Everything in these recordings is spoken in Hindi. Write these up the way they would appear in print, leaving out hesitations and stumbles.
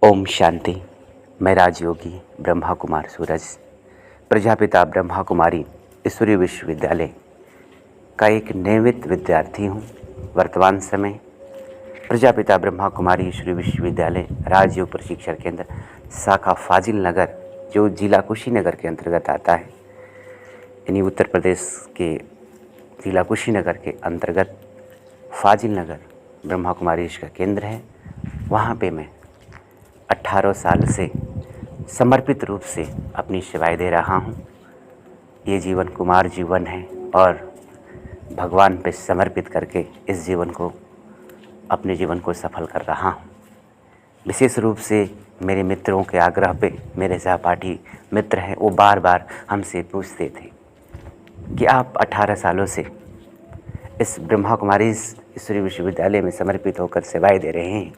ओम शांति। मैं राजयोगी ब्रह्मा कुमार सूरज, प्रजापिता ब्रह्मा कुमारी ईश्वरीय विश्वविद्यालय का एक नियमित विद्यार्थी हूँ। वर्तमान समय प्रजापिता ब्रह्मा कुमारी ईश्वरीय विश्वविद्यालय राजयोग प्रशिक्षण केंद्र शाखा फाजिल नगर, जो जिला कुशीनगर के अंतर्गत आता है, यानी उत्तर प्रदेश के जिला कुशीनगर के अंतर्गत फाजिल नगर ब्रह्मा कुमारी का केंद्र है। वहाँ पे मैं 18 साल से समर्पित रूप से अपनी सेवाएं दे रहा हूँ। ये जीवन कुमार जीवन है और भगवान पे समर्पित करके इस जीवन को, अपने जीवन को सफल कर रहा हूँ। विशेष रूप से मेरे मित्रों के आग्रह पे मेरे सहपाठी मित्र हैं, वो बार बार हमसे पूछते थे कि आप 18 सालों से इस ब्रह्मा कुमारी ईश्वरीय विश्वविद्यालय में समर्पित होकर सेवाएं दे रहे हैं,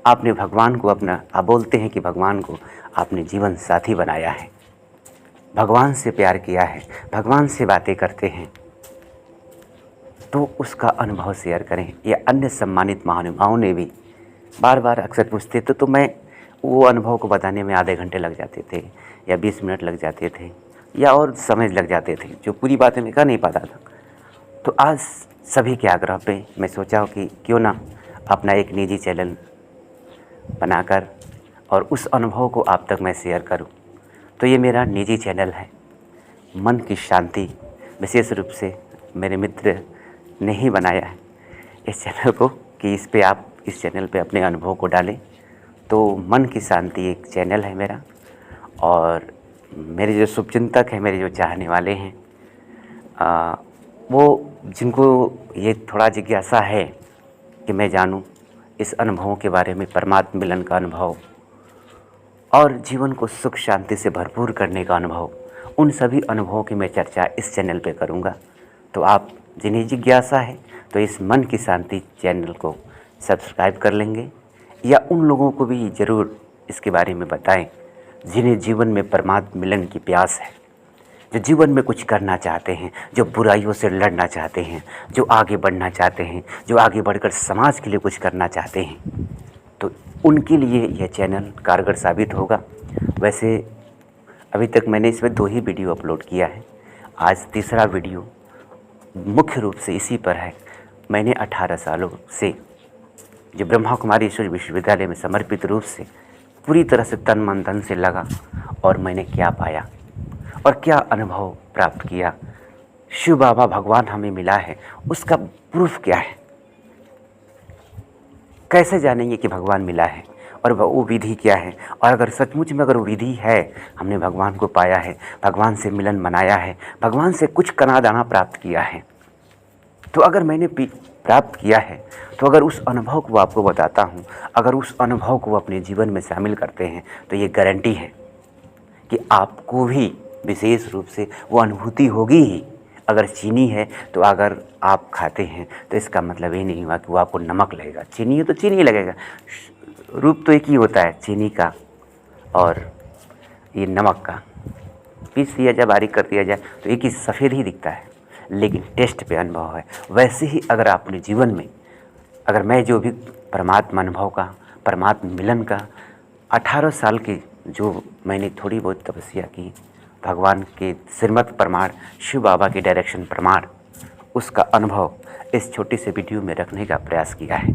आपने भगवान को आप बोलते हैं कि भगवान को आपने जीवन साथी बनाया है, भगवान से प्यार किया है, भगवान से बातें करते हैं, तो उसका अनुभव शेयर करें। या अन्य सम्मानित महानुभावों ने भी बार बार अक्सर पूछते थे, तो मैं वो अनुभव को बताने में आधे घंटे लग जाते थे या 20 मिनट लग जाते थे या और समय लग जाते थे, जो पूरी बातें मैं कह नहीं पाता था। तो आज सभी के आग्रह पे मैं सोचा कि क्यों ना अपना एक निजी चैनल बनाकर और उस अनुभव को आप तक मैं शेयर करूं। तो ये मेरा निजी चैनल है, मन की शांति। विशेष रूप से मेरे मित्र ने ही बनाया है इस चैनल को कि इस चैनल पे अपने अनुभव को डालें। तो मन की शांति एक चैनल है मेरा, और मेरे जो शुभचिंतक हैं, मेरे जो चाहने वाले हैं, वो जिनको ये थोड़ा जिज्ञासा है कि मैं जानूं इस अनुभवों के बारे में, परमात्मा मिलन का अनुभव और जीवन को सुख शांति से भरपूर करने का अनुभव, उन सभी अनुभवों की मैं चर्चा इस चैनल पे करूँगा। तो आप जिन्हें जिज्ञासा है तो इस मन की शांति चैनल को सब्सक्राइब कर लेंगे, या उन लोगों को भी ज़रूर इसके बारे में बताएं जिन्हें जीवन में परमात्मा मिलन की प्यास है, जो जीवन में कुछ करना चाहते हैं, जो बुराइयों से लड़ना चाहते हैं, जो आगे बढ़ना चाहते हैं, जो आगे बढ़कर समाज के लिए कुछ करना चाहते हैं, तो उनके लिए यह चैनल कारगर साबित होगा। वैसे अभी तक मैंने इसमें 2 ही वीडियो अपलोड किया है, आज तीसरा वीडियो मुख्य रूप से इसी पर है। मैंने 18 सालों से जो ब्रह्मा कुमारी ईश्वरीय विश्वविद्यालय में समर्पित रूप से पूरी तरह से तन मन धन से लगा, और मैंने क्या पाया और क्या अनुभव प्राप्त किया, शिव बाबा भगवान हमें मिला है, उसका प्रूफ क्या है, कैसे जानेंगे कि भगवान मिला है, और वो विधि क्या है, और अगर सचमुच में अगर वो विधि है, हमने भगवान को पाया है, भगवान से मिलन मनाया है, भगवान से कुछ कना दाना प्राप्त किया है, तो अगर मैंने प्राप्त किया है, तो अगर उस अनुभव को आपको बताता हूँ, अगर उस अनुभव को अपने जीवन में शामिल करते हैं, तो ये गारंटी है कि आपको भी विशेष रूप से वो अनुभूति होगी ही। अगर चीनी है तो अगर आप खाते हैं तो इसका मतलब ये नहीं हुआ कि वो आपको नमक लगेगा। चीनी है तो चीनी लगेगा, रूप तो एक ही होता है चीनी का और ये नमक का। पीस दिया जाए, बारीक कर दिया जाए तो एक ही सफ़ेद ही दिखता है, लेकिन टेस्ट पे अनुभव है। वैसे ही अगर आप अपने जीवन में, अगर मैं जो भी परमात्मा अनुभव का, परमात्मा मिलन का 18 साल की जो मैंने थोड़ी बहुत तपस्या की, भगवान के श्रीमत प्रमाण, शिव बाबा के डायरेक्शन प्रमाण, उसका अनुभव इस छोटी से वीडियो में रखने का प्रयास किया है।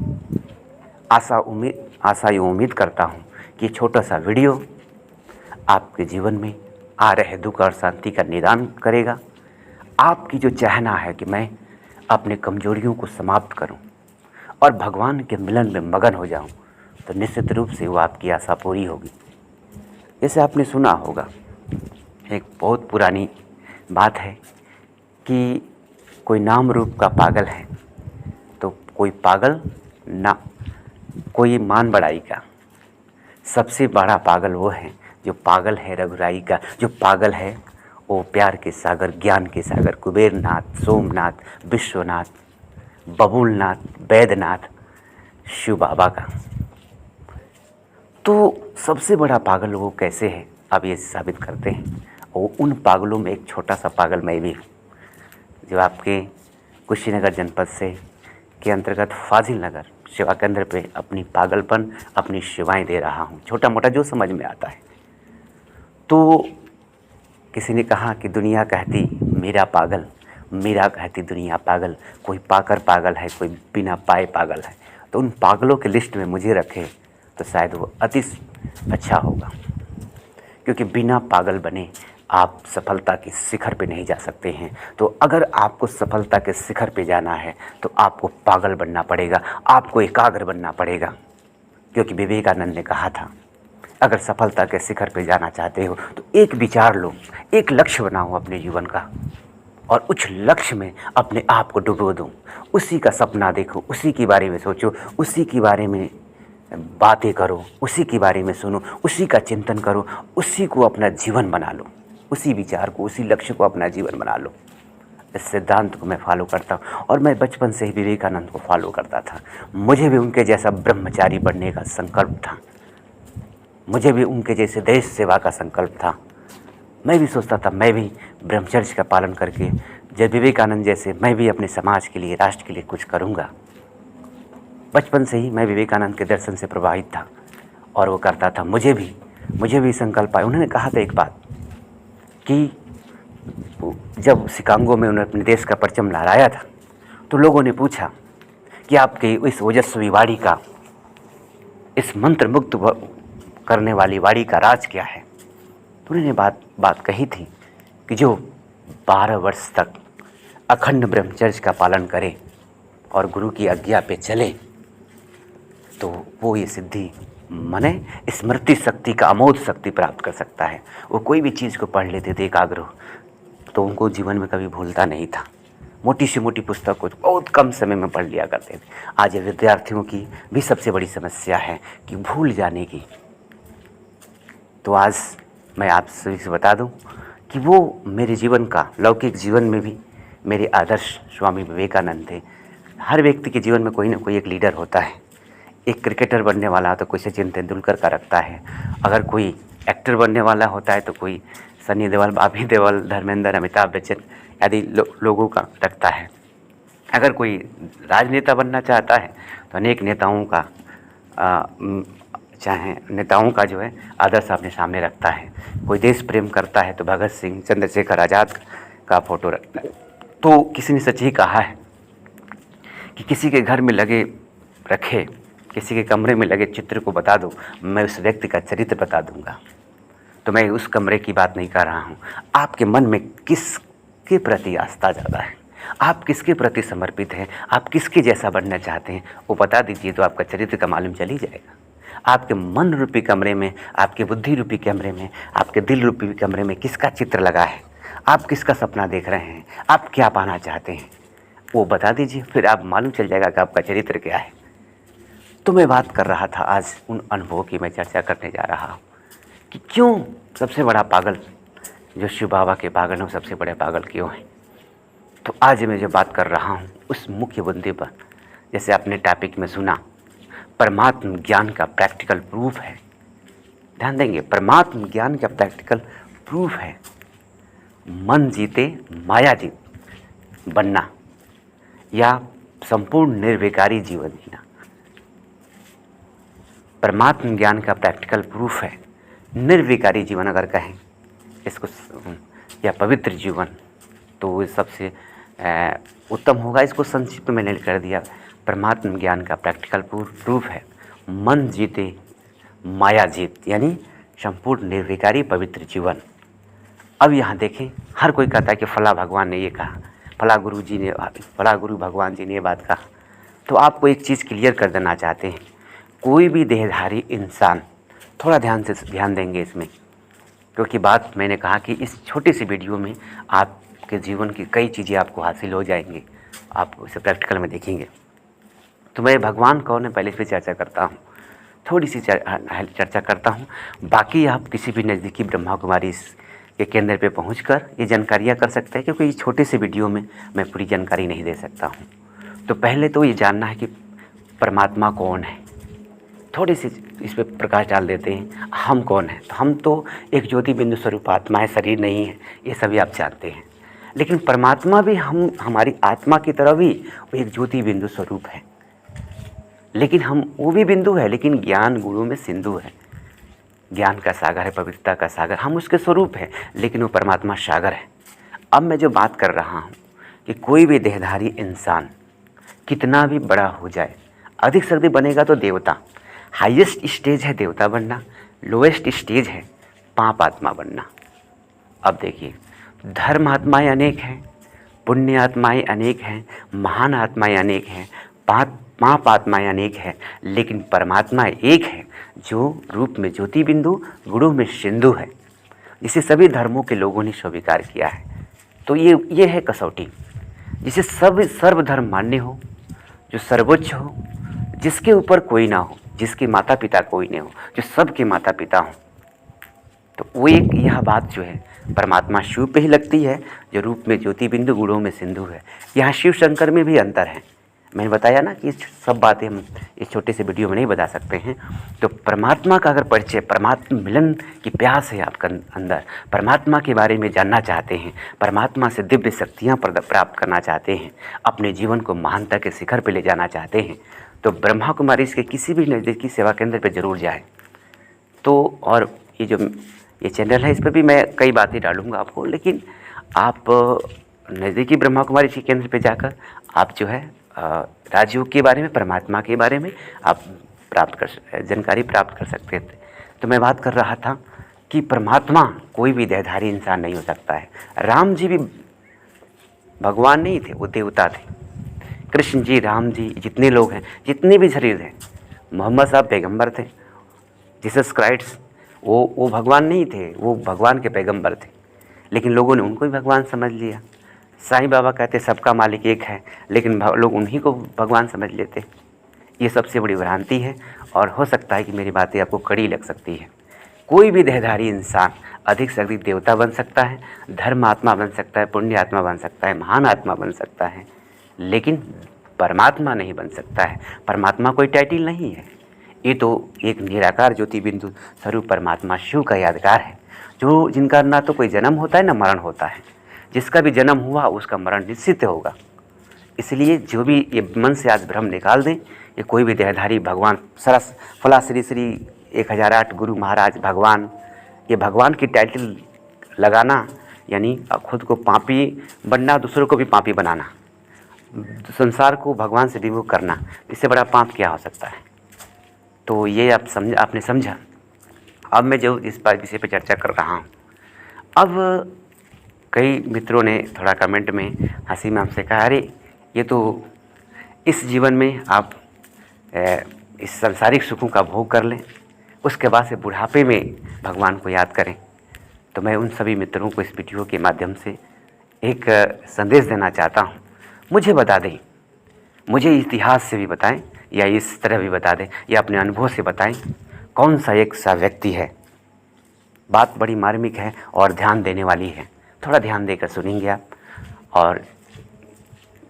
आशा ये उम्मीद करता हूँ कि छोटा सा वीडियो आपके जीवन में आ रहे दुख और शांति का निदान करेगा। आपकी जो चाहना है कि मैं अपने कमजोरियों को समाप्त करूं और भगवान के मिलन में मगन हो जाऊं, तो निश्चित रूप से वो आपकी आशा पूरी होगी। जैसे आपने सुना होगा, एक बहुत पुरानी बात है कि कोई नाम रूप का पागल है तो कोई पागल ना, कोई मान बड़ाई का। सबसे बड़ा पागल वो है जो पागल है रघुराई का, जो पागल है वो प्यार के सागर, ज्ञान के सागर, कुबेरनाथ, सोमनाथ, विश्वनाथ, बबुलनाथ, वैद्यनाथ, शिव बाबा का। तो सबसे बड़ा पागल वो कैसे है, अब ये साबित करते हैं। और उन पागलों में एक छोटा सा पागल मैं भी हूँ, जो आपके कुशीनगर जनपद से के अंतर्गत फाजिल नगर सेवा केंद्र पे अपनी पागलपन, अपनी सेवाएं दे रहा हूँ, छोटा मोटा जो समझ में आता है। तो किसी ने कहा कि दुनिया कहती मीरा पागल, मीरा कहती दुनिया पागल, कोई पाकर पागल है, कोई बिना पाए पागल है। तो उन पागलों के लिस्ट में मुझे रखे तो शायद वो अति अच्छा होगा, क्योंकि बिना पागल बने आप सफलता के शिखर पे नहीं जा सकते हैं। तो अगर आपको सफलता के शिखर पे जाना है तो आपको पागल बनना पड़ेगा, आपको एकाग्र बनना पड़ेगा। क्योंकि विवेकानंद ने कहा था, अगर सफलता के शिखर पे जाना चाहते हो तो एक विचार लो, एक लक्ष्य बनाओ अपने जीवन का, और उस लक्ष्य में अपने आप को डुबो दो, उसी का सपना देखो, उसी के बारे में सोचो, उसी के बारे में बातें करो, उसी के बारे में सुनो, उसी का चिंतन करो, उसी को अपना जीवन बना लो, उसी विचार को, उसी लक्ष्य को अपना जीवन बना लो। इस सिद्धांत को मैं फॉलो करता हूँ और मैं बचपन से ही विवेकानंद को फॉलो करता था। मुझे भी उनके जैसा ब्रह्मचारी बनने का संकल्प था, मुझे भी उनके जैसे देश सेवा का संकल्प था। मैं भी सोचता था मैं भी ब्रह्मचर्य का पालन करके जब विवेकानंद जैसे मैं भी अपने समाज के लिए, राष्ट्र के लिए कुछ करूँगा। बचपन से ही मैं विवेकानंद के दर्शन से प्रभावित था और वो करता था। मुझे भी संकल्प आया। उन्होंने कहा था एक बात कि जब शिकागो में उन्होंने अपने देश का परचम लहराया था तो लोगों ने पूछा कि आपके इस ओजस्वी वाणी का, इस मंत्र मुक्त करने वाली वाणी का राज क्या है। तो उन्होंने बात कही थी कि जो 12 वर्ष तक अखंड ब्रह्मचर्य का पालन करे और गुरु की आज्ञा पे चले तो वो ये सिद्धि माने स्मृति शक्ति का अमोघ शक्ति प्राप्त कर सकता है। वो कोई भी चीज़ को पढ़ लेते थे एकाग्र, तो उनको जीवन में कभी भूलता नहीं था। मोटी से मोटी पुस्तक को बहुत कम समय में पढ़ लिया करते थे। आज विद्यार्थियों की भी सबसे बड़ी समस्या है कि भूल जाने की। तो आज मैं आप सभी से बता दूं कि वो मेरे जीवन का, लौकिक जीवन में भी मेरे आदर्श स्वामी विवेकानंद थे। हर व्यक्ति के जीवन में कोई ना कोई एक लीडर होता है। एक क्रिकेटर बनने वाला तो कोई सचिन तेंदुलकर का रखता है, अगर कोई एक्टर बनने वाला होता है तो कोई सनी देओल, बॉबी देओल, धर्मेंद्र, अमिताभ बच्चन आदि लोगों का रखता है। अगर कोई राजनेता बनना चाहता है तो अनेक नेताओं का नेताओं का जो है आदर्श अपने सामने रखता है। कोई देश प्रेम करता है तो भगत सिंह, चंद्रशेखर आज़ाद का फोटो रखता है। तो किसी ने सच ही कहा है कि किसी के घर में लगे रखे, किसी के कमरे में लगे चित्र को बता दो, मैं उस व्यक्ति का चरित्र बता दूंगा। तो मैं उस कमरे की बात नहीं कर रहा हूँ। आपके मन में किसके प्रति आस्था ज़्यादा है, आप किसके प्रति समर्पित हैं, आप किसके जैसा बनना चाहते हैं, वो बता दीजिए तो आपका चरित्र का मालूम चल ही जाएगा। आपके मन रूपी कमरे में, आपके बुद्धि रूपी कमरे में, आपके दिल रूपी कमरे में किसका चित्र लगा है, आप किसका सपना देख रहे हैं, आप क्या पाना चाहते हैं, वो बता दीजिए, फिर आप मालूम चल जाएगा कि आपका चरित्र क्या है। तो मैं बात कर रहा था आज उन अनुभवों की मैं चर्चा करने जा रहा हूँ कि क्यों सबसे बड़ा पागल जो शिव बाबा के पागल हैं सबसे बड़े पागल क्यों हैं। तो आज मैं जो बात कर रहा हूँ उस मुख्य मुद्दे पर, जैसे आपने टॉपिक में सुना, परमात्म ज्ञान का प्रैक्टिकल प्रूफ है। ध्यान देंगे, परमात्म ज्ञान का प्रैक्टिकल प्रूफ है मन जीते माया जीत बनना या संपूर्ण निर्विकारी जीवन जीना। परमात्म ज्ञान का प्रैक्टिकल प्रूफ है निर्विकारी जीवन अगर कहें इसको, या पवित्र जीवन, तो वो सबसे उत्तम होगा। इसको संक्षिप्त मैंने कर दिया। परमात्म ज्ञान का प्रैक्टिकल प्रूफ है मन जीते माया जीत, यानी संपूर्ण निर्विकारी पवित्र जीवन। अब यहाँ देखें, हर कोई कहता है कि फला भगवान ने ये कहा, फला गुरु भगवान जी ने ये बात कहा। तो आपको एक चीज़ क्लियर कर देना चाहते हैं, कोई भी देहधारी इंसान, थोड़ा ध्यान देंगे इसमें, क्योंकि बात मैंने कहा कि इस छोटी सी वीडियो में आपके जीवन की कई चीज़ें आपको हासिल हो जाएंगी, आप इसे प्रैक्टिकल में देखेंगे। तो मैं भगवान कौन है पहले इस पर चर्चा करता हूँ, थोड़ी सी चर्चा करता हूँ। बाकी आप किसी भी नज़दीकी ब्रह्मा कुमारी के केंद्र पे पहुंचकर ये जानकारियाँ कर सकते हैं, क्योंकि इस छोटे से वीडियो में मैं पूरी जानकारी नहीं दे सकता हूँ। तो पहले तो ये जानना है कि परमात्मा कौन है, थोड़ी सी इस पर प्रकाश डाल देते हैं। हम कौन हैं? तो हम तो एक ज्योति बिंदु स्वरूप आत्मा है, शरीर नहीं है, ये सभी आप जानते हैं। लेकिन परमात्मा भी हमारी आत्मा की तरह भी वो एक ज्योति बिंदु स्वरूप है। लेकिन हम वो भी बिंदु है, लेकिन ज्ञान गुरु में सिंधु है। ज्ञान का सागर है, पवित्रता का सागर, हम उसके स्वरूप हैं, लेकिन वो परमात्मा सागर है। अब मैं जो बात कर रहा हूँ कि कोई भी देहधारी इंसान कितना भी बड़ा हो जाए, अधिक से अधिक बनेगा तो देवता। हाईएस्ट स्टेज है देवता बनना, लोएस्ट स्टेज है पाप आत्मा बनना। अब देखिए, धर्म आत्माएँ अनेक हैं, पुण्य आत्माएँ अनेक हैं, महान आत्माएँ अनेक हैं, पाप आत्माएँ अनेक हैं, लेकिन परमात्मा एक है जो रूप में ज्योति बिंदु, गुणों में सिंधु है, जिसे सभी धर्मों के लोगों ने स्वीकार किया है। तो ये है कसौटी, जिसे सर्वधर्म मान्य हो, जो सर्वोच्च हो, जिसके ऊपर कोई ना हो, जिसके माता पिता कोई नहीं हो, जो सबके माता पिता हो। तो वो एक यह बात जो है परमात्मा शिव पे ही लगती है, जो रूप में ज्योति बिंदु, गुणों में सिंधु है। यहाँ शिव शंकर में भी अंतर है। मैंने बताया ना कि सब बातें हम इस छोटे से वीडियो में नहीं बता सकते हैं। तो परमात्मा का अगर परिचय, परमात्मा मिलन की प्यास है आपका अंदर, परमात्मा के बारे में जानना चाहते हैं, परमात्मा से दिव्य शक्तियाँ प्राप्त करना चाहते हैं, अपने जीवन को महानता के शिखर पर ले जाना चाहते हैं, तो ब्रह्मा कुमारी इसके किसी भी नज़दीकी सेवा केंद्र पर ज़रूर जाएँ। तो और ये चैनल है, इस पर भी मैं कई बातें डालूँगा आपको, लेकिन आप नज़दीकी ब्रह्मा कुमारी इसी केंद्र पे जाकर आप जो है राजयोग के बारे में, परमात्मा के बारे में आप जानकारी प्राप्त कर सकते थे। तो मैं बात कर रहा था कि परमात्मा कोई भी देहधारी इंसान नहीं हो सकता है। राम जी भी भगवान नहीं थे, वो देवता थे। कृष्ण जी, राम जी, जितने लोग हैं, जितने भी शरीर हैं, मोहम्मद साहब पैगंबर थे, जीसस क्राइस्ट वो भगवान नहीं थे, वो भगवान के पैगंबर थे, लेकिन लोगों ने उनको ही भगवान समझ लिया। साईं बाबा कहते सबका मालिक एक है, लेकिन लोग उन्हीं को भगवान समझ लेते। ये सबसे बड़ी भ्रांति है, और हो सकता है कि मेरी बातें आपको कड़ी लग सकती है। कोई भी देहधारी इंसान अधिक से अधिक देवता बन सकता है, धर्म आत्मा बन सकता है, पुण्य आत्मा बन सकता है, महान आत्मा बन सकता है, लेकिन परमात्मा नहीं बन सकता है। परमात्मा कोई टाइटल नहीं है, ये तो एक निराकार ज्योति बिंदु स्वरूप परमात्मा शिव का यादगार है, जो जिनका ना तो कोई जन्म होता है ना मरण होता है। जिसका भी जन्म हुआ उसका मरण निश्चित होगा। इसलिए जो भी ये मन से आज भ्रम निकाल दें, ये कोई भी देहधारी भगवान सरस फला श्री श्री 1008 गुरु महाराज भगवान, ये भगवान की टाइटल लगाना यानी खुद को पापी बनना, दूसरों को भी पापी बनाना, संसार को भगवान से विमुख करना, इससे बड़ा पाप क्या हो सकता है। तो ये आपने समझा। अब मैं जो इस बार विषय पे चर्चा कर रहा हूँ, अब कई मित्रों ने थोड़ा कमेंट में हंसी में हमसे कहा, अरे ये तो इस जीवन में आप इस सांसारिक सुखों का भोग कर लें, उसके बाद से बुढ़ापे में भगवान को याद करें। तो मैं उन सभी मित्रों को इस वीडियो के माध्यम से एक संदेश देना चाहता हूँ। मुझे बता दें, मुझे इतिहास से भी बताएं या इस तरह भी बता दें या अपने अनुभव से बताएं, कौन सा एक सा व्यक्ति है। बात बड़ी मार्मिक है और ध्यान देने वाली है, थोड़ा ध्यान देकर सुनेंगे आप, और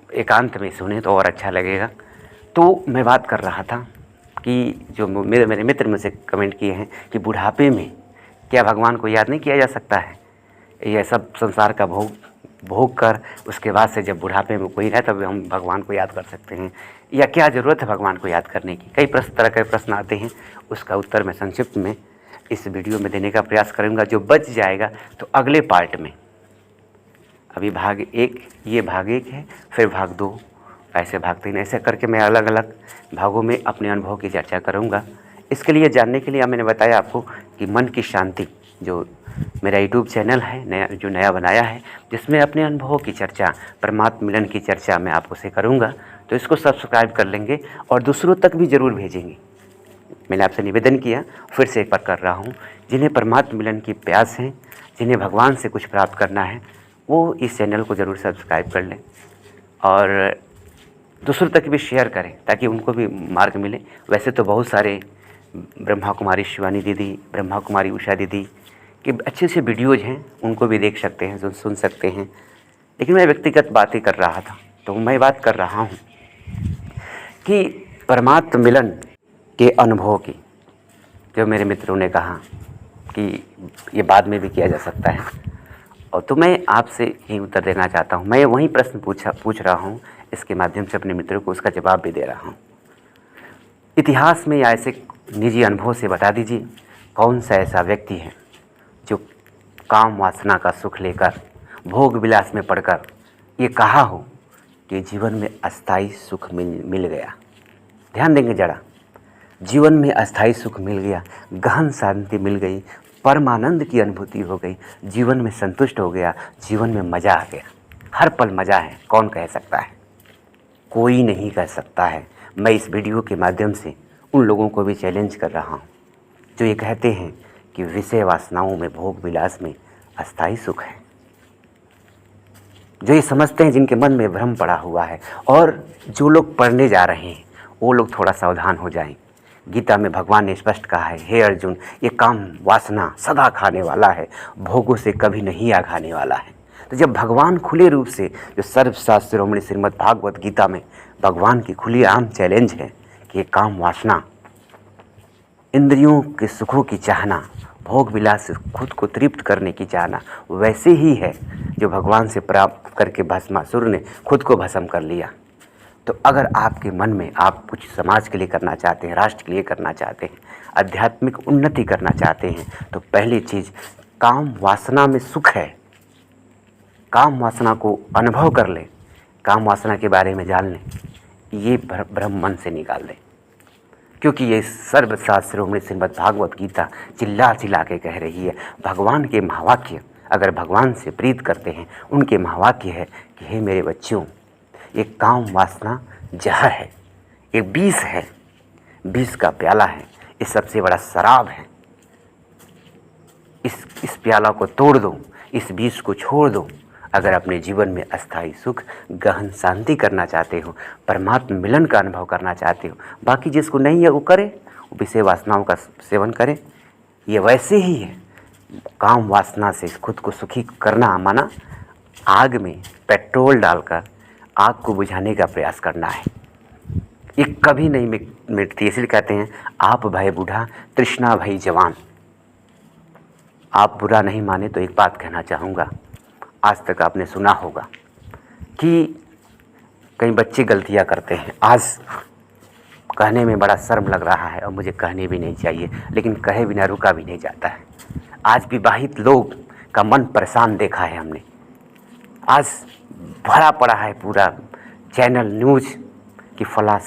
एकांत में सुने तो और अच्छा लगेगा। तो मैं बात कर रहा था कि जो मेरे मित्र मुझसे कमेंट किए हैं कि बुढ़ापे में क्या भगवान को याद नहीं किया जा सकता है, यह सब संसार का भोग कर उसके बाद से जब बुढ़ापे में कोई रहे तब हम भगवान को याद कर सकते हैं, या क्या ज़रूरत है भगवान को याद करने की। कई तरह के प्रश्न आते हैं, उसका उत्तर मैं संक्षिप्त में इस वीडियो में देने का प्रयास करूंगा। जो बच जाएगा तो अगले पार्ट में, अभी भाग 1, ये भाग 1 है, फिर भाग 2, ऐसे भाग 3, ऐसे करके मैं अलग अलग भागों में अपने अनुभव की चर्चा करूंगा। इसके लिए जानने के लिए मैंने बताया आपको कि मन की शांति जो मेरा यूट्यूब चैनल है नया बनाया है, जिसमें अपने अनुभवों की चर्चा, परमात्मा मिलन की चर्चा मैं आपको से करूँगा। तो इसको सब्सक्राइब कर लेंगे और दूसरों तक भी ज़रूर भेजेंगे। मैंने आपसे निवेदन किया, फिर से एक बार कर रहा हूँ, जिन्हें परमात्मा मिलन की प्यास है, जिन्हें भगवान से कुछ प्राप्त करना है, वो इस चैनल को ज़रूर सब्सक्राइब कर लें और दूसरों तक भी शेयर करें ताकि उनको भी मार्ग मिले। वैसे तो बहुत सारे ब्रह्मा कुमारी शिवानी दीदी, ब्रह्मा कुमारी उषा दीदी के अच्छे से वीडियोज़ हैं, उनको भी देख सकते हैं, सुन सकते हैं। लेकिन मैं व्यक्तिगत बातें कर रहा था, तो मैं बात कर रहा हूँ कि परमात्मा मिलन के अनुभव की, जो मेरे मित्रों ने कहा कि ये बाद में भी किया जा सकता है, और तो मैं आपसे यही उत्तर देना चाहता हूँ। मैं वही प्रश्न पूछ रहा हूँ, इसके माध्यम से अपने मित्रों को उसका जवाब भी दे रहा हूँ। इतिहास में या ऐसे निजी अनुभव से बता दीजिए कौन सा ऐसा व्यक्ति है जो काम वासना का सुख लेकर भोग विलास में पड़कर ये कहा हो कि जीवन में अस्थाई सुख मिल गया। ध्यान देंगे जरा, जीवन में अस्थाई सुख मिल गया, गहन शांति मिल गई, परमानंद की अनुभूति हो गई, जीवन में संतुष्ट हो गया, जीवन में मज़ा आ गया, हर पल मज़ा है। कौन कह सकता है? कोई नहीं कह सकता है। मैं इस वीडियो के माध्यम से उन लोगों को भी चैलेंज कर रहा हूँ जो ये कहते हैं कि विषय वासनाओं में, भोग विलास में अस्थाई सुख है, जो ये समझते हैं, जिनके मन में भ्रम पड़ा हुआ है। और जो लोग पढ़ने जा रहे हैं वो लोग थोड़ा सावधान हो जाएं। गीता में भगवान ने स्पष्ट कहा है, हे अर्जुन, ये काम वासना सदा खाने वाला है, भोगों से कभी नहीं आघाने वाला है। तो जब भगवान खुले रूप से, जो सर्वशास्त्र शिरोमणि श्रीमद् भागवत गीता में भगवान की खुली आम चैलेंज है कि ये काम वासना, इंद्रियों के सुखों की चाहना, भोग विलास से खुद को तृप्त करने की चाहना वैसे ही है जो भगवान से प्राप्त करके भस्मासुर ने खुद को भस्म कर लिया। तो अगर आपके मन में आप कुछ समाज के लिए करना चाहते हैं, राष्ट्र के लिए करना चाहते हैं, आध्यात्मिक उन्नति करना चाहते हैं, तो पहली चीज़, काम वासना में सुख है, काम वासना को अनुभव कर लें, काम वासना के बारे में जान लें, ये भ्रम मन से निकाल दें। क्योंकि ये सर्वशास्त्र शिरोमणि श्रीमद् भागवत गीता चिल्ला चिल्ला के कह रही है, भगवान के महावाक्य, अगर भगवान से प्रीत करते हैं, उनके महावाक्य है कि हे मेरे बच्चों, ये काम वासना जहर है, ये विष है, विष का प्याला है, ये सबसे बड़ा शराब है। इस प्याला को तोड़ दो, इस विष को छोड़ दो। अगर अपने जीवन में अस्थाई सुख, गहन शांति करना चाहते हो, परमात्मा मिलन का अनुभव करना चाहते हो, बाकी जिसको नहीं है वो करे, वो विषय वासनाओं का सेवन करे। ये वैसे ही है, काम वासना से खुद को सुखी करना माना आग में पेट्रोल डालकर आग को बुझाने का प्रयास करना है। ये कभी नहीं मिटती, इसलिए कहते हैं आप भय बूढ़ा तृष्णा भई जवान। आप बुरा नहीं माने तो एक बात कहना चाहूँगा, आज तक आपने सुना होगा कि कई बच्चे गलतियाँ करते हैं। आज कहने में बड़ा शर्म लग रहा है और मुझे कहने भी नहीं चाहिए, लेकिन कहे बिना रुका भी नहीं जाता है। आज विवाहित लोग का मन परेशान देखा है हमने। आज भरा पड़ा है पूरा चैनल न्यूज़ कि फलां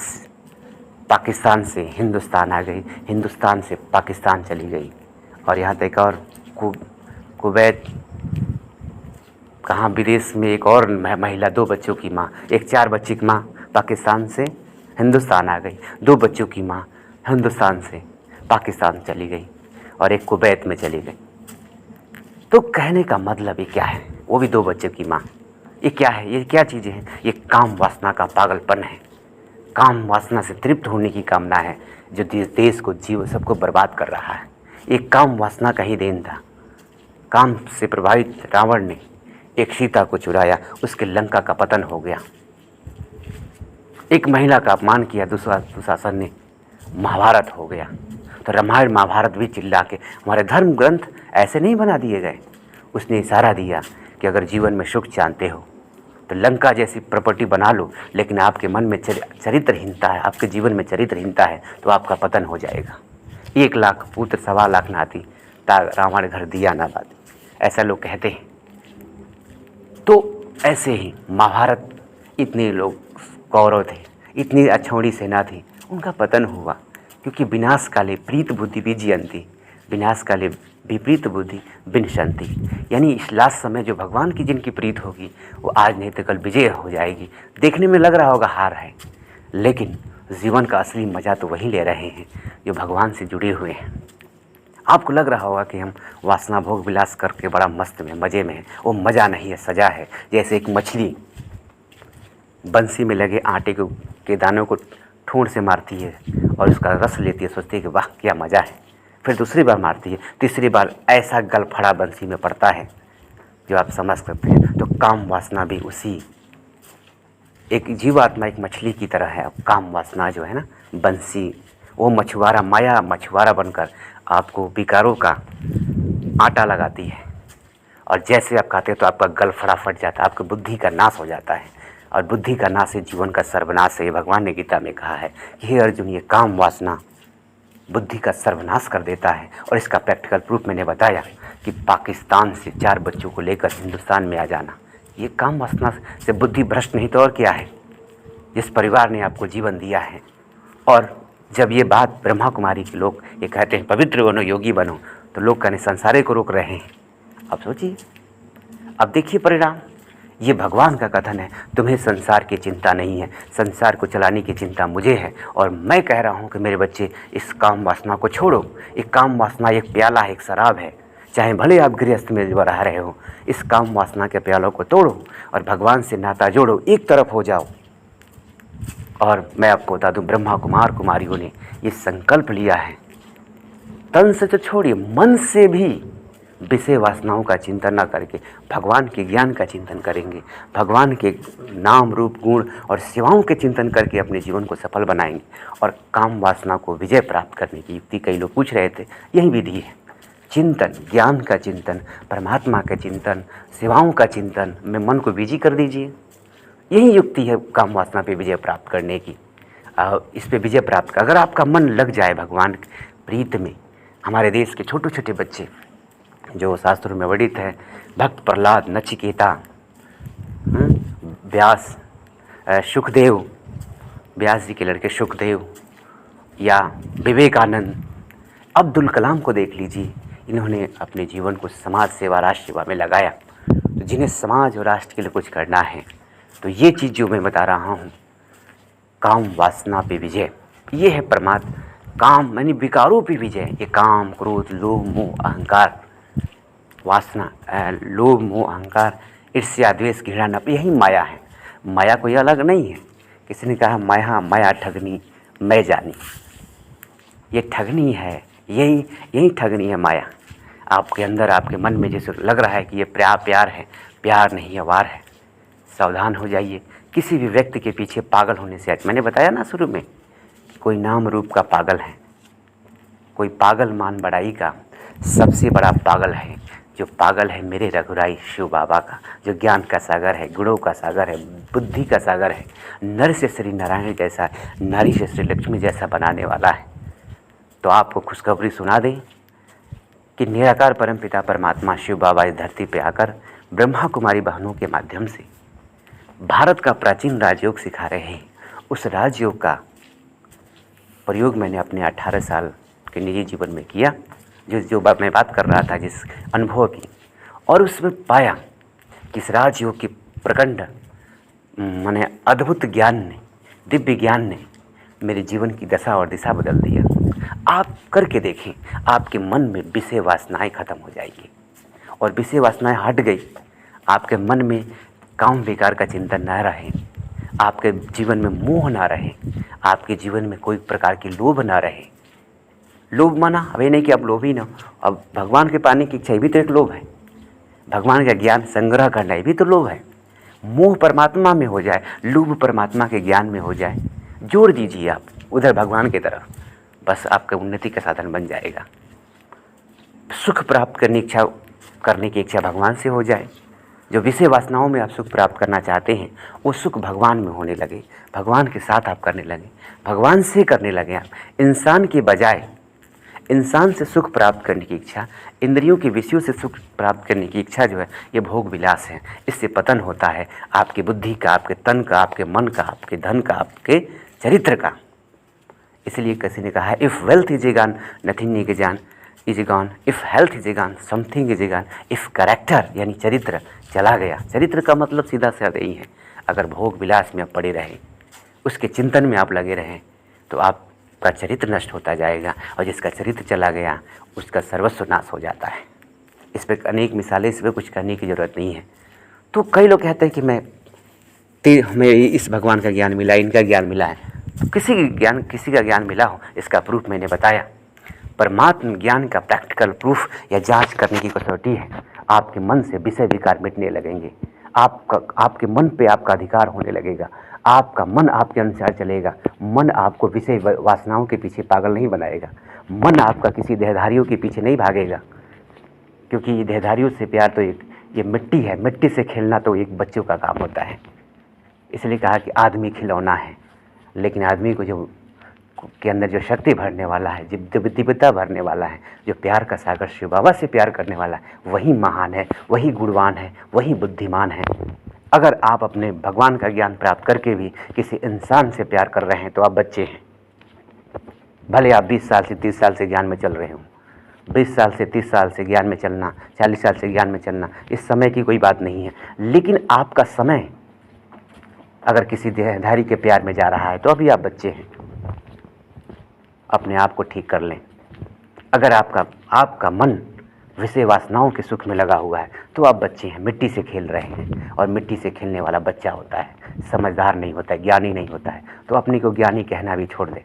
पाकिस्तान से हिंदुस्तान आ गई, हिंदुस्तान से पाकिस्तान चली गई, और यहाँ तक और कुवैत, कहाँ विदेश में एक और महिला, 2 बच्चों की माँ, एक 4 बच्ची की माँ पाकिस्तान से हिंदुस्तान आ गई, 2 बच्चों की माँ हिंदुस्तान से पाकिस्तान चली गई और एक कुवैत में चली गई। तो कहने का मतलब ये क्या है, वो भी 2 बच्चों की माँ, ये क्या है, ये क्या चीज़ें हैं? ये काम वासना का पागलपन है, काम वासना से तृप्त होने की कामना है जो देश को, जीव सबको बर्बाद कर रहा है। ये काम वासना का ही देन था। काम से प्रभावित रावण ने एक सीता को चुराया, उसके लंका का पतन हो गया। एक महिला का अपमान किया दुशासन ने, महाभारत हो गया। तो रामायण महाभारत भी चिल्ला के, हमारे धर्म ग्रंथ ऐसे नहीं बना दिए गए। उसने इशारा दिया कि अगर जीवन में सुख चाहते हो तो लंका जैसी प्रॉपर्टी बना लो, लेकिन आपके मन में चरित्रहीनता है, आपके जीवन में चरित्रहीनता है तो आपका पतन हो जाएगा। 1 लाख पुत्र 1.25 लाख नाती, रावण घर दिया ना बाती, ऐसा लोग कहते हैं। तो ऐसे ही महाभारत, इतने लोग कौरव थे, इतनी अछौड़ी सेना थी, उनका पतन हुआ क्योंकि विनाश काले प्रीत बुद्धि विजयंती, विनाश काले विपरीत बुद्धि विनशंति। यानी इस लास्ट समय जो भगवान की जिनकी प्रीत होगी वो आज नहीं तो कल विजय हो जाएगी। देखने में लग रहा होगा हार है, लेकिन जीवन का असली मज़ा तो वही ले रहे हैं जो भगवान से जुड़े हुए हैं। आपको लग रहा होगा कि हम वासना भोग विलास करके बड़ा मस्त में, मज़े में हैं, वो मज़ा नहीं है, सजा है। जैसे एक मछली बंसी में लगे आटे के दानों को ठूंठ से मारती है और उसका रस लेती है, सोचती है कि वाह क्या मज़ा है, फिर दूसरी बार मारती है, तीसरी बार ऐसा गलफड़ा बंसी में पड़ता है जो आप समझ सकते हैं। तो काम वासना भी उसी, एक जीवात्मा एक मछली की तरह है। काम वासना जो है ना, बंसी, वो मछुआरा, माया मछुआरा बनकर आपको विकारों का आटा लगाती है, और जैसे आप खाते हैं तो आपका गलफड़ा फट जाता है, आपकी बुद्धि का नाश हो जाता है। और बुद्धि का नाश है जीवन का सर्वनाश है। भगवान ने गीता में कहा है कि हे अर्जुन, ये काम वासना बुद्धि का सर्वनाश कर देता है। और इसका प्रैक्टिकल प्रूफ मैंने बताया कि पाकिस्तान से 4 बच्चों को लेकर हिंदुस्तान में आ जाना, ये काम वासना से बुद्धि भ्रष्ट नहीं तो और क्या है। जिस परिवार ने आपको जीवन दिया है, और जब ये बात ब्रह्मा कुमारी के लोग ये कहते हैं पवित्र बनो, योगी बनो, तो लोग कहने संसारे को रोक रहे हैं। अब सोचिए, अब देखिए परिणाम। ये भगवान का कथन है, तुम्हें संसार की चिंता नहीं है, संसार को चलाने की चिंता मुझे है। और मैं कह रहा हूँ कि मेरे बच्चे, इस काम वासना को छोड़ो। एक काम वासना एक प्याला है, एक शराब है, चाहे भले आप गृहस्थ में रह रहे हो, इस काम वासना के प्यालों को तोड़ो और भगवान से नाता जोड़ो, एक तरफ हो जाओ। और मैं आपको बता दूं, ब्रह्मा कुमार कुमारियों ने ये संकल्प लिया है, तन से तो छोड़िए, मन से भी विषय वासनाओं का चिंतन न करके भगवान के ज्ञान का चिंतन करेंगे, भगवान के नाम रूप गुण और सेवाओं के चिंतन करके अपने जीवन को सफल बनाएंगे। और काम वासना को विजय प्राप्त करने की युक्ति कई लोग पूछ रहे थे, यही विधि है। चिंतन, ज्ञान का चिंतन, परमात्मा का चिंतन, सेवाओं का चिंतन में मन को बिजी कर दीजिए। यही युक्ति है काम वासना पे विजय प्राप्त करने की। इस पे विजय प्राप्त अगर आपका मन लग जाए भगवान प्रीत में। हमारे देश के छोटे छोटे बच्चे जो शास्त्रों में वर्णित है, भक्त प्रहलाद, नचिकेता, व्यास, सुखदेव, व्यास जी के लड़के सुखदेव, या विवेकानंद, अब्दुल कलाम को देख लीजिए, इन्होंने अपने जीवन को समाज सेवा, राष्ट्र सेवा में लगाया। तो जिन्हें समाज और राष्ट्र के लिए कुछ करना है, तो ये चीज़ जो मैं बता रहा हूँ, काम वासना पे विजय, ये है परमात्मा। काम यानी विकारों पे विजय। ये काम, क्रोध, लोभ, मोह, अहंकार, वासना, लोभ, मोह, अहंकार, ईर्ष्या, द्वेष, घृणा, नप, यही माया है। माया कोई अलग नहीं है। किसी ने कहा माया ठगनी मैं जानी, ये ठगनी है, यही ठगनी है माया। आपके अंदर, आपके मन में जैसे लग रहा है कि ये प्यार है, प्यार नहीं है, वार है। सावधान हो जाइए। किसी भी व्यक्ति के पीछे पागल होने से, मैंने बताया ना शुरू में, कोई नाम रूप का पागल है, कोई पागल मान बड़ाई का सबसे बड़ा पागल है जो पागल है मेरे रघुराई शिव बाबा का, जो ज्ञान का सागर है, गुणों का सागर है, बुद्धि का सागर है, नर से श्री नारायण जैसा, नारी से श्री लक्ष्मी जैसा बनाने वाला है। तो आपको खुशखबरी सुना दें कि निराकार परमपिता परमात्मा शिव बाबा इस धरती पे आकर ब्रह्मा कुमारी बहनों के माध्यम से भारत का प्राचीन राजयोग सिखा रहे हैं। उस राजयोग का प्रयोग मैंने अपने 18 साल के निजी जीवन में किया, जो मैं बात कर रहा था, जिस अनुभव की, और उसमें पाया कि इस राजयोग की प्रकंड माने अद्भुत ज्ञान ने, दिव्य ज्ञान ने मेरे जीवन की दशा और दिशा बदल दिया। आप करके देखें, आपके मन में विषय वासनाएं खत्म हो जाएगी, और विषय वासनाएं हट गई, आपके मन में काम विकार का चिंतन न रहे, आपके जीवन में मोह ना रहे, आपके जीवन में कोई प्रकार की लोभ ना रहे। लोभ माना अब ये नहीं कि आप लोभी ना, अब भगवान के पाने की इच्छा भी तो एक लोभ है, भगवान का ज्ञान संग्रह करना ये भी तो लोभ है। मोह परमात्मा में हो जाए, लोभ परमात्मा के ज्ञान में हो जाए, जोड़ दीजिए आप उधर भगवान की तरफ, बस आपका उन्नति का साधन बन जाएगा। सुख प्राप्त करने की इच्छा भगवान से हो जाए। जो विषय वासनाओं में आप सुख प्राप्त करना चाहते हैं, वो सुख भगवान में होने लगे, भगवान के साथ आप करने लगे, भगवान से करने लगे आप। इंसान के बजाय इंसान से सुख प्राप्त करने की इच्छा, इंद्रियों के विषयों से सुख प्राप्त करने की इच्छा जो है, ये भोग विलास है। इससे पतन होता है आपकी बुद्धि का, आपके तन का, आपके मन का, आपके धन का, आपके चरित्र का। इसलिए किसी ने कहा है, if wealth is a gun nothing is a gone, if health is a gun something is a gun, if character यानी चरित्र चला गया। चरित्र का मतलब सीधा साधा यही है, अगर भोग विलास में आप पड़े रहें, उसके चिंतन में आप लगे रहें, तो आपका चरित्र नष्ट होता जाएगा, और जिसका चरित्र चला गया उसका सर्वस्व नाश हो जाता है। इस पर अनेक मिसालें, इस पर कुछ करने की ज़रूरत नहीं है। तो कई लोग कहते हैं कि हमें इस भगवान का ज्ञान मिला, इनका ज्ञान मिला है। तो किसी का ज्ञान मिला हो, इसका प्रूफ मैंने बताया। परमात्म ज्ञान का प्रैक्टिकल प्रूफ या जांच करने की कसौटी है, आपके मन से विषय विकार मिटने लगेंगे, आपके मन पे आपका अधिकार होने लगेगा, आपका मन आपके अनुसार चलेगा। मन आपको विषय वासनाओं के पीछे पागल नहीं बनाएगा, मन आपका किसी देहधारियों के पीछे नहीं भागेगा, क्योंकि ये देहधारियों से प्यार तो ये मिट्टी है, मिट्टी से खेलना तो एक बच्चों का काम होता है। इसलिए कहा कि आदमी खिलौना है, लेकिन आदमी को जो के अंदर जो शक्ति भरने वाला है, जो दिव्यता भरने वाला है, जो प्यार का सागर शिव बाबा से प्यार करने वाला है, वही महान है, वही गुणवान है, वही बुद्धिमान है। अगर आप अपने भगवान का ज्ञान प्राप्त करके भी किसी इंसान से प्यार कर रहे हैं तो आप बच्चे हैं। भले आप 20 साल से 30 साल से ज्ञान में चल रहे हो, 20 साल से 30 साल से ज्ञान में चलना, 40 साल से ज्ञान में चलना, इस समय की कोई बात नहीं है। लेकिन आपका समय अगर किसी देहधारी के प्यार में जा रहा है तो अभी आप बच्चे हैं। अपने आप को ठीक कर लें। अगर आपका मन विषय वासनाओं के सुख में लगा हुआ है तो आप बच्चे हैं, मिट्टी से खेल रहे हैं, और मिट्टी से खेलने वाला बच्चा होता है, समझदार नहीं होता है, ज्ञानी नहीं होता है। तो अपने को ज्ञानी कहना भी छोड़ दें।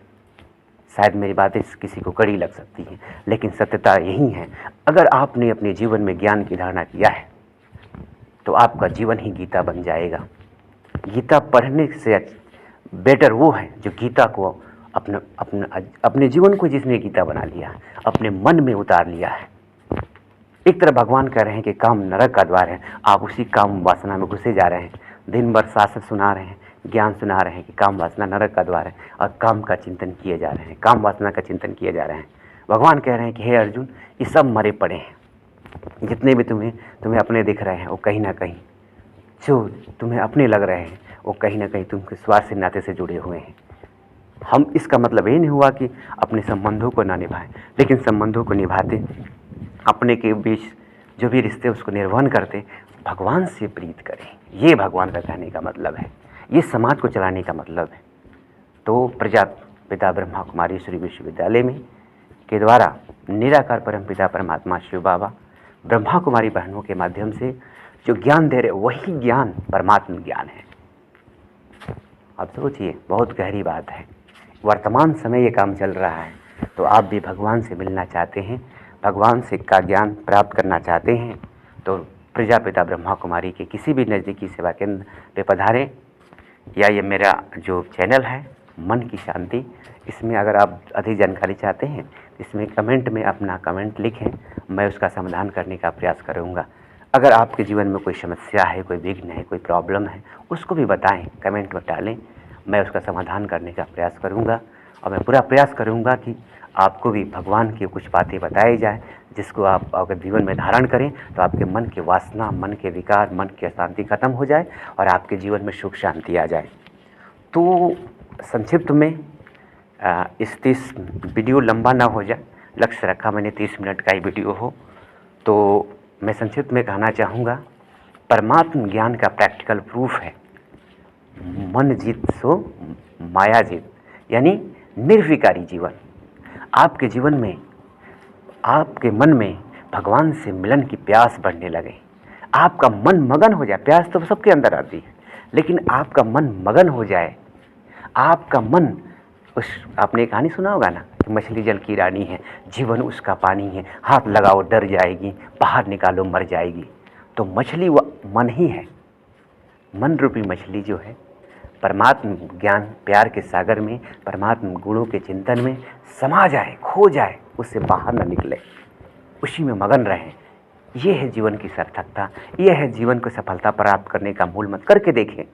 शायद मेरी बातें किसी को कड़ी लग सकती हैं, लेकिन सत्यता यही है। अगर आपने अपने जीवन में ज्ञान की धारणा किया है तो आपका जीवन ही गीता बन जाएगा। गीता पढ़ने से बेटर वो है जो गीता को अपने जीवन को जिसने गीता बना लिया है, अपने मन में उतार लिया है। एक तरफ भगवान कह रहे हैं कि काम नरक का द्वार है, आप उसी काम वासना में घुसे जा रहे हैं। दिन भर शास्त्र सुना रहे हैं, ज्ञान सुना रहे हैं कि काम वासना नरक का द्वार है, और काम का चिंतन किए जा रहे हैं, काम वासना का चिंतन किए जा रहे हैं। भगवान कह रहे हैं कि हे अर्जुन, ये सब मरे पड़े हैं। जितने भी तुम्हें अपने दिख रहे हैं वो कहीं ना कहीं, जो तुम्हें अपने लग रहे हैं वो कहीं ना कहीं तुमके स्वार्थ नाते से जुड़े हुए हैं। हम इसका मतलब ये नहीं हुआ कि अपने संबंधों को ना निभाएं, लेकिन संबंधों को निभाते, अपने के बीच जो भी रिश्ते उसको निर्वहन करते, भगवान से प्रीत करें। ये भगवान का कहने का मतलब है, ये समाज को चलाने का मतलब है। तो प्रजापिता ब्रह्मा कुमारी ईश्वरी विश्वविद्यालय में के द्वारा निराकार परमपिता परमात्मा शिव बाबा ब्रह्मा कुमारी बहनों के माध्यम से जो ज्ञान दे रहे, वही ज्ञान परमात्मा ज्ञान है। आप सोचिए, बहुत गहरी बात है। वर्तमान समय ये काम चल रहा है, तो आप भी भगवान से मिलना चाहते हैं, भगवान से का ज्ञान प्राप्त करना चाहते हैं, तो प्रजापिता ब्रह्मा कुमारी के किसी भी नज़दीकी सेवा केंद्र पे पधारें, या ये मेरा जो चैनल है मन की शांति, इसमें अगर आप अधिक जानकारी चाहते हैं, इसमें कमेंट में अपना कमेंट लिखें, मैं उसका समाधान करने का प्रयास करूँगा। अगर आपके जीवन में कोई समस्या है, कोई विघ्न है, कोई प्रॉब्लम है, उसको भी बताएं, कमेंट में डालें, मैं उसका समाधान करने का प्रयास करूंगा। और मैं पूरा प्रयास करूंगा कि आपको भी भगवान की कुछ बातें बताई जाए, जिसको आप अगर जीवन में धारण करें तो आपके मन की वासना, मन के विकार, मन की अशांति खत्म हो जाए और आपके जीवन में सुख शांति आ जाए। तो संक्षिप्त में इस 30 वीडियो लंबा ना हो जाए, लक्ष्य रखा मैंने 30 मिनट का ही वीडियो हो, तो मैं संक्षिप्त में कहना चाहूँगा, परमात्म ज्ञान का प्रैक्टिकल प्रूफ है मन जीत सो माया जीत, यानी निर्विकारी जीवन। आपके जीवन में, आपके मन में भगवान से मिलन की प्यास बढ़ने लगे, आपका मन मगन हो जाए। प्यास तो सबके अंदर आती है, लेकिन आपका मन मगन हो जाए, आपका मन आपने कहानी सुना होगा ना कि मछली जल की रानी है, जीवन उसका पानी है, हाथ लगाओ डर जाएगी, बाहर निकालो मर जाएगी। तो मछली वो मन ही है। मन रूपी मछली जो है, परमात्म ज्ञान प्यार के सागर में, परमात्म गुणों के चिंतन में समा जाए, खो जाए, उससे बाहर न निकले, उसी में मगन रहें। ये है जीवन की सार्थकता, ये है जीवन को सफलता प्राप्त करने का मूल मंत्र। करके देखें,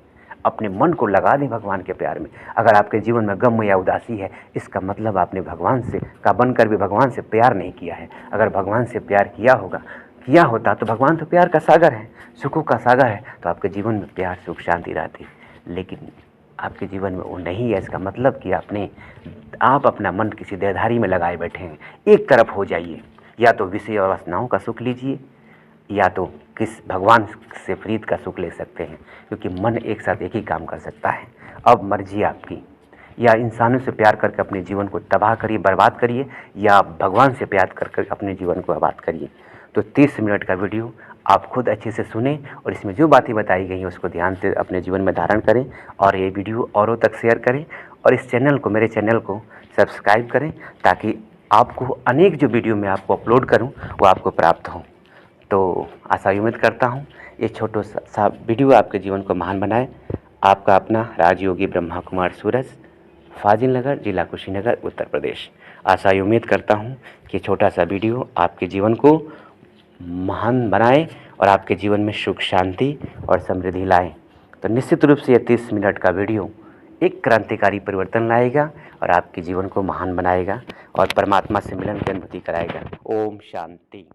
अपने मन को लगा दें भगवान के प्यार में। अगर आपके जीवन में गम या उदासी है, इसका मतलब आपने भगवान से का बनकर भी भगवान से प्यार नहीं किया है। अगर भगवान से प्यार किया होता तो भगवान तो प्यार का सागर है, सुखों का सागर है, तो आपके जीवन में प्यार सुख शांति रहती। लेकिन आपके जीवन में वो नहीं है। इसका मतलब कि आप अपना मन किसी देहधारी में लगाए बैठे हैं। एक तरफ हो जाइए, या तो विषय और वासनाओं का सुख लीजिए, या तो किस भगवान से प्रीत का सुख ले सकते हैं, क्योंकि मन एक साथ एक ही काम कर सकता है। अब मर्जी आपकी, या इंसानों से प्यार करके अपने जीवन को तबाह करिए, बर्बाद करिए, या भगवान से प्यार करके अपने जीवन को आबाद करिए। तो 30 मिनट का वीडियो आप खुद अच्छे से सुने, और इसमें जो बातें बताई गई हैं उसको ध्यान से अपने जीवन में धारण करें, और ये वीडियो औरों तक शेयर करें, और इस चैनल को, मेरे चैनल को सब्सक्राइब करें, ताकि आपको अनेक जो वीडियो मैं आपको अपलोड करूं वो आपको प्राप्त हों। तो आशा उम्मीद करता हूं ये छोटा सा वीडियो आपके जीवन को महान बनाए। आपका अपना राजयोगी ब्रह्मा कुमार सूरज, फाजिल नगर, जिला कुशीनगर, उत्तर प्रदेश। आशा उम्मीद करता हूं कि छोटा सा वीडियो आपके जीवन को महान बनाए और आपके जीवन में सुख शांति और समृद्धि लाए। तो निश्चित रूप से यह 30 मिनट का वीडियो एक क्रांतिकारी परिवर्तन लाएगा और आपके जीवन को महान बनाएगा और परमात्मा से मिलन की अनुभूति कराएगा। ओम शांति।